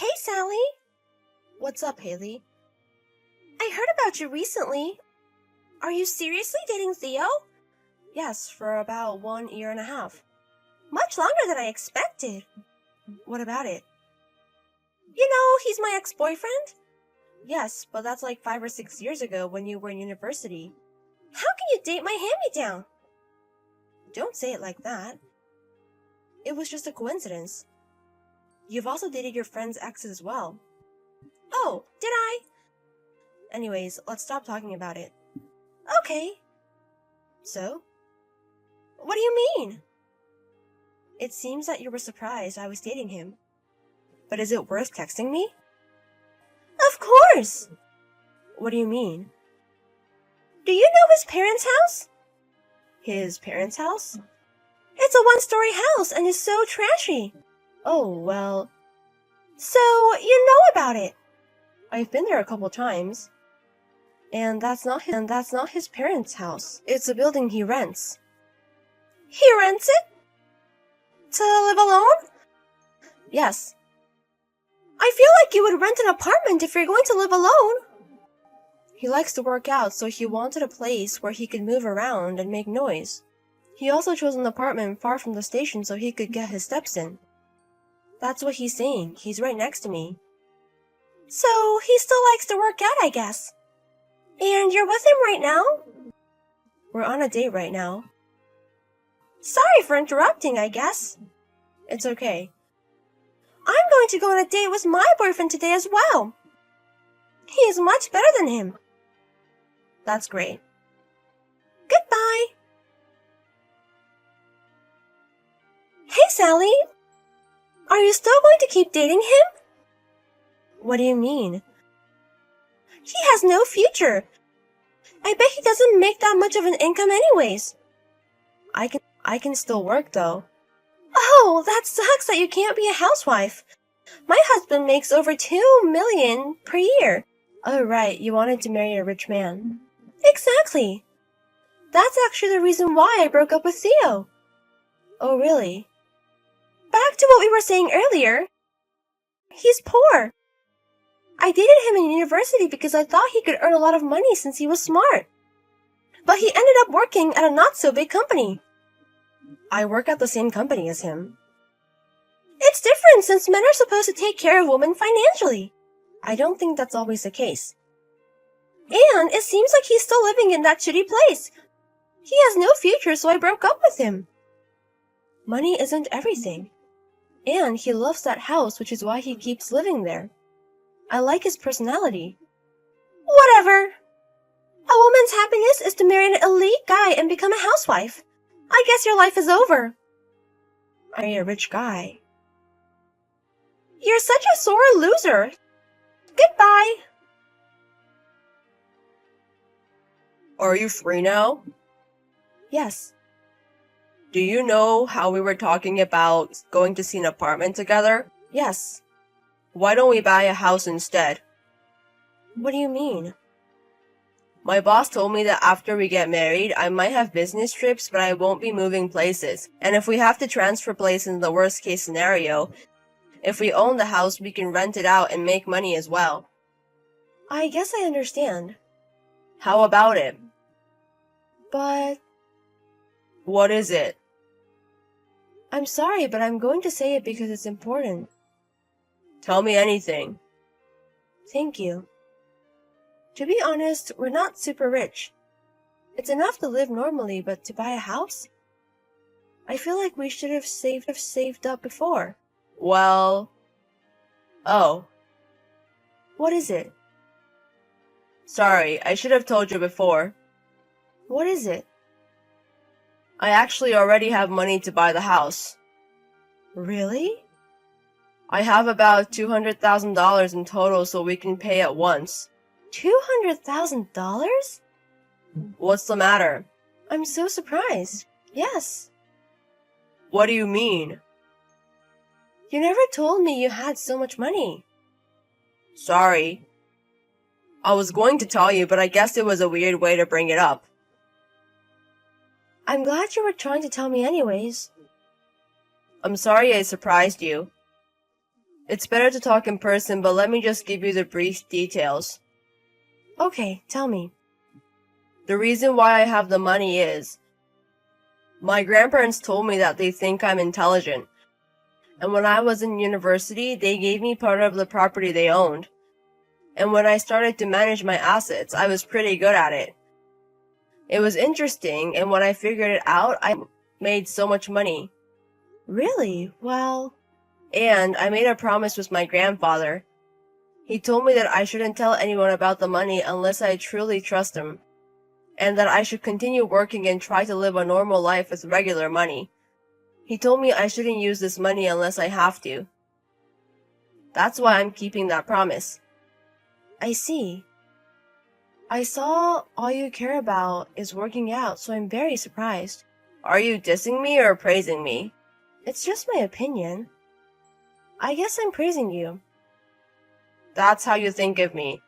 Hey, Sally. What's up, Haley? I heard about you recently. Are you seriously dating Theo? Yes, for about 1.5 years. Much longer than I expected. What about it? You know, he's my ex-boyfriend. Yes, but that's like 5 or 6 years ago when you were in university. How can you date my hand-me-down? Don't say it like that. It was just a coincidence. You've also dated your friend's exes as well. Oh, did I? Anyways, let's stop talking about it. Okay. So? What do you mean? It seems that you were surprised I was dating him. But is it worth texting me? Of course. What do you mean? Do you know his parents' house? His parents' house? It's a one-story house and is so trashy. Oh, well, So, you know about it. I've been there a couple times. And that's not his parents' house. It's a building he rents. He rents it? To live alone? Yes. I feel like you would rent an apartment if you're going to live alone. He likes to work out, so he wanted a place where he could move around and make noise. He also chose an apartment far from the station so he could get his steps in. That's what he's saying. He's right next to me. So, he still likes to work out, I guess. And you're with him right now? We're on a date right now. Sorry for interrupting, I guess. It's okay. I'm going to go on a date with my boyfriend today as well. He is much better than him. That's great. Goodbye. Hey, Sally. Are you still going to keep dating him? What do you mean? He has no future. I bet he doesn't make that much of an income anyways. I can still work though. Oh, that sucks that you can't be a housewife. My husband makes over $2 million per year. Oh, right, you wanted to marry a rich man. Exactly. That's actually the reason why I broke up with Theo. Oh, really? Back to what we were saying earlier. He's poor. I dated him in university because I thought he could earn a lot of money since he was smart. But he ended up working at a not-so-big company. I work at the same company as him. It's different since men are supposed to take care of women financially. I don't think that's always the case. And it seems like he's still living in that shitty place. He has no future, so I broke up with him. Money isn't everything. And he loves that house, which is why he keeps living there. I like his personality. Whatever. A woman's happiness is to marry an elite guy and become a housewife. I guess your life is over. Marry a rich guy. You're such a sore loser. Goodbye. Are you free now? Yes. Do you know how we were talking about going to see an apartment together? Yes. Why don't we buy a house instead? What do you mean? My boss told me that after we get married, I might have business trips, but I won't be moving places. And if we have to transfer places in the worst case scenario, if we own the house, we can rent it out and make money as well. I guess I understand. How about it? But What is it? I'm sorry, but I'm going to say it because it's important. Tell me anything. Thank you. To be honest, we're not super rich. It's enough to live normally, but to buy a house? I feel like we should have saved up before. Well... Oh. What is it? Sorry, I should have told you before. What is it? I actually already have money to buy the house. Really? I have about $200,000 in total so we can pay at once. $200,000? What's the matter? I'm so surprised. Yes. What do you mean? You never told me you had so much money. Sorry. I was going to tell you, but I guess it was a weird way to bring it up. I'm glad you were trying to tell me anyways. I'm sorry I surprised you. It's better to talk in person, but let me just give you the brief details. Okay, tell me. The reason why I have the money is my grandparents told me that they think I'm intelligent. And when I was in university, they gave me part of the property they owned. And when I started to manage my assets, I was pretty good at it. It was interesting, and when I figured it out, I made so much money. Really? Well, And I made a promise with my grandfather. He told me that I shouldn't tell anyone about the money unless I truly trust him, and that I should continue working and try to live a normal life with regular money. He told me I shouldn't use this money unless I have to. That's why I'm keeping that promise. I see. I saw all you care about is working out, so I'm very surprised. Are you dissing me or praising me? It's just my opinion. I guess I'm praising you. That's how you think of me.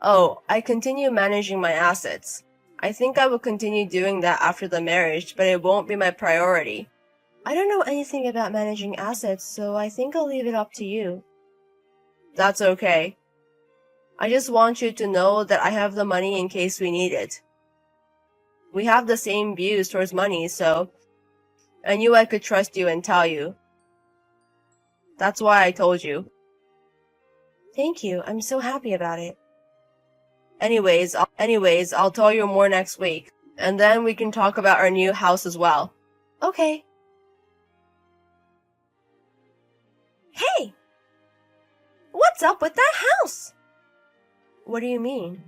Oh, I continue managing my assets. I think I will continue doing that after the marriage, but it won't be my priority. I don't know anything about managing assets, so I think I'll leave it up to you. That's okay. I just want you to know that I have the money in case we need it. We have the same views towards money, so I knew I could trust you and tell you. That's why I told you. Thank you. I'm so happy about it. Anyways, I'll tell you more next week, and then we can talk about our new house as well. Okay. Hey! What's up with that house? What do you mean?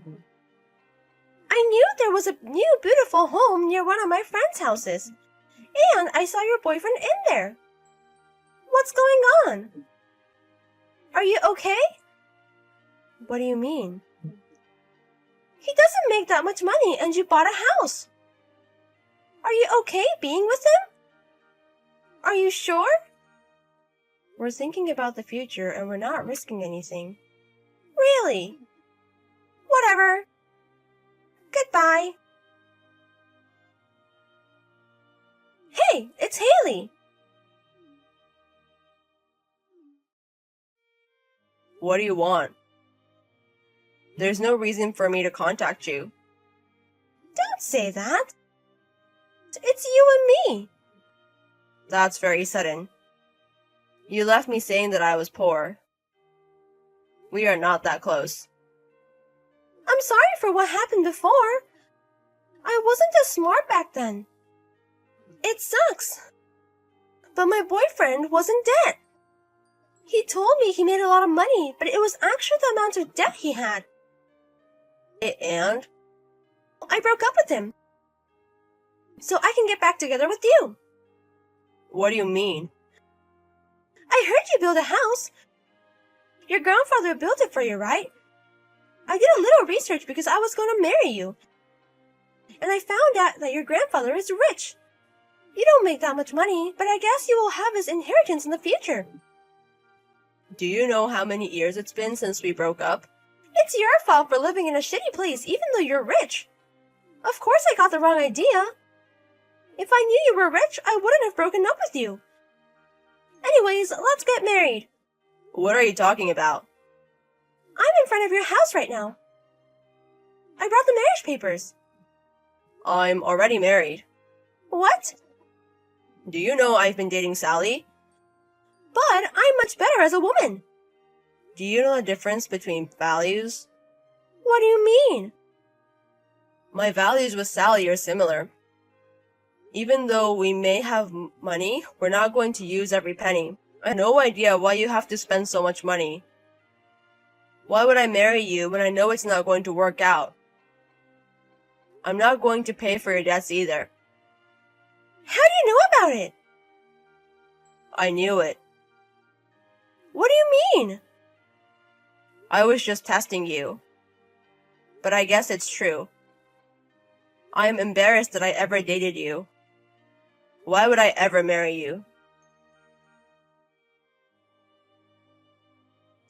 I knew there was a new beautiful home near one of my friends' houses. And I saw your boyfriend in there. What's going on? Are you okay? What do you mean? He doesn't make that much money and you bought a house. Are you okay being with him? Are you sure? We're thinking about the future and we're not risking anything. Really? Whatever. Goodbye. Hey, it's Haley. What do you want? There's no reason for me to contact you. Don't say that. It's you and me. That's very sudden. You left me saying that I was poor. We are not that close. I'm sorry for what happened before. I wasn't as smart back then. It sucks. But my boyfriend was in debt. He told me he made a lot of money, but it was actually the amount of debt he had. And? I broke up with him. So I can get back together with you. What do you mean? I heard you build a house. Your grandfather built it for you, right? I did a little research because I was going to marry you. And I found out that your grandfather is rich. You don't make that much money, but I guess you will have his inheritance in the future. Do you know how many years it's been since we broke up? It's your fault for living in a shitty place even though you're rich. Of course I got the wrong idea. If I knew you were rich, I wouldn't have broken up with you. Anyways, let's get married. What are you talking about? I'm in front of your house right now. I brought the marriage papers. I'm already married. What? Do you know I've been dating Sally? But I'm much better as a woman. Do you know the difference between values? What do you mean? My values with Sally are similar. Even though we may have money, we're not going to use every penny. I have no idea why you have to spend so much money. Why would I marry you when I know it's not going to work out? I'm not going to pay for your debts either. How do you know about it? I knew it. What do you mean? I was just testing you. But I guess it's true. I am embarrassed that I ever dated you. Why would I ever marry you?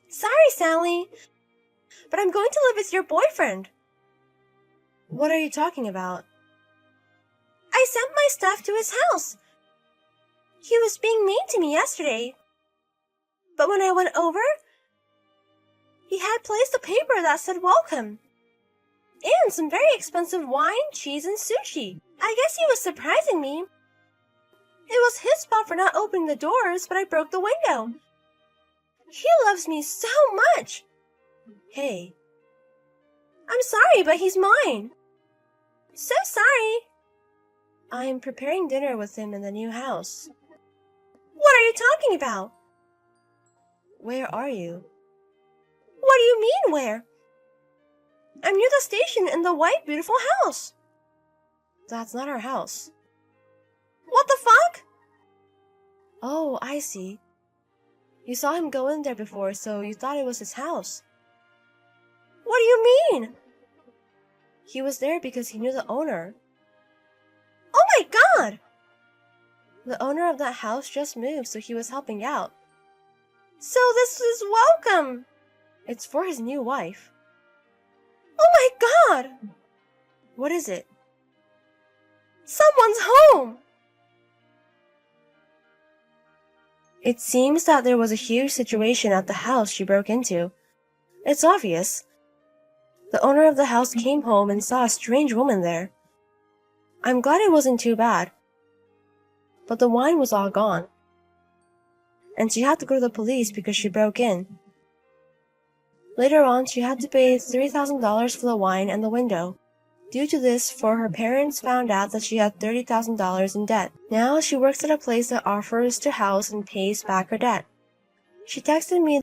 Sorry, Sally. But I'm going to live with your boyfriend. What are you talking about? I sent my stuff to his house. He was being mean to me yesterday. But when I went over, he had placed a paper that said welcome. And some very expensive wine, cheese, and sushi. I guess he was surprising me. It was his fault for not opening the doors, but I broke the window. He loves me so much. Hey, I'm sorry, but he's mine. So sorry. I'm preparing dinner with him in the new house. What are you talking about? Where are you? What do you mean, where? I'm near the station in the white, beautiful house. That's not our house. What the fuck? Oh, I see. You saw him go in there before, so you thought it was his house. What do you mean? He was there because he knew the owner. Oh my god! The owner of that house just moved, so he was helping out. So this is welcome. It's for his new wife. Oh my god! What is it? Someone's home! It seems that there was a huge situation at the house she broke into. It's obvious. The owner of the house came home and saw a strange woman there. I'm glad it wasn't too bad. But the wine was all gone. And she had to go to the police because she broke in. Later on, she had to pay $3,000 for the wine and the window. Due to this, her parents found out that she had $30,000 in debt. Now she works at a place that offers to house and pays back her debt. She texted me